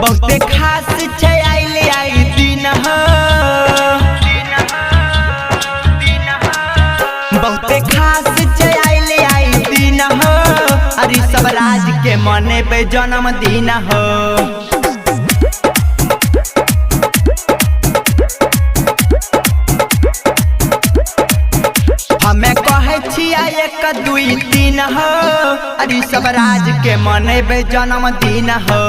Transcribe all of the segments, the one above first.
बहुते खास छै आइले आई दिन हो, बहुते खास छै आइले आई दिन हो, अरे सब राज के मनेबे जन्मदिन हो। हमें कहे छिया एक दुई दिन हो, अरे सब राज के मनेबे जन्मदिन हो।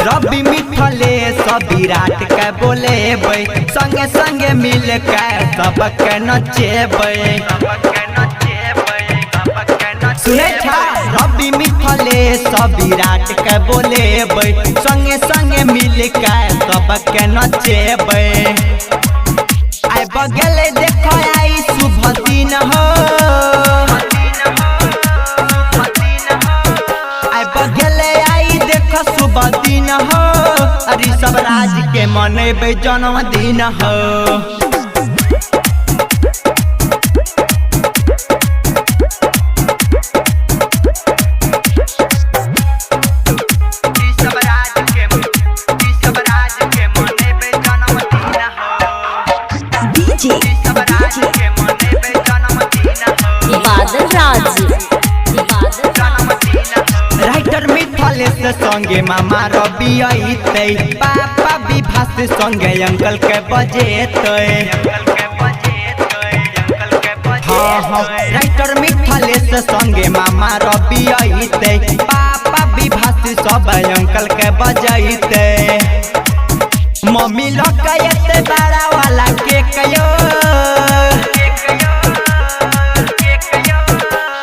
रवि मिथले सब विराट के बोलेबै, संगे संगे मिल के सबके नचेबै। सुने छा रवि मिथले सब विराट के बोलेबै, संगे संगे मिल के सबके नचेबै। आई बगले देखो आई शुभ दिन हो, आई बगले आई देखो शुभ दिन हो, अरे सब राज के मनेबे जन्मदिन हो। राइटर मिथलेश संगे मामा रवि अइतै, पापा विभास संगे अंकल के बजेतै। हाँ राइटर मिथलेश संगे मामा रवि अइतै, पापा विभास सब अंकल के बजैतै। मम्मी लकैते बड़ा वाला केक यो,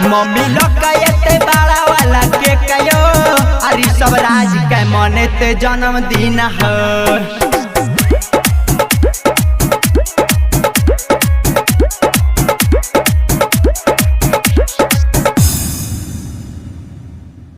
मम्मी लकैते बड़ा वाला केक यो, अरे सब राज के मनेते जन्मदिन हो।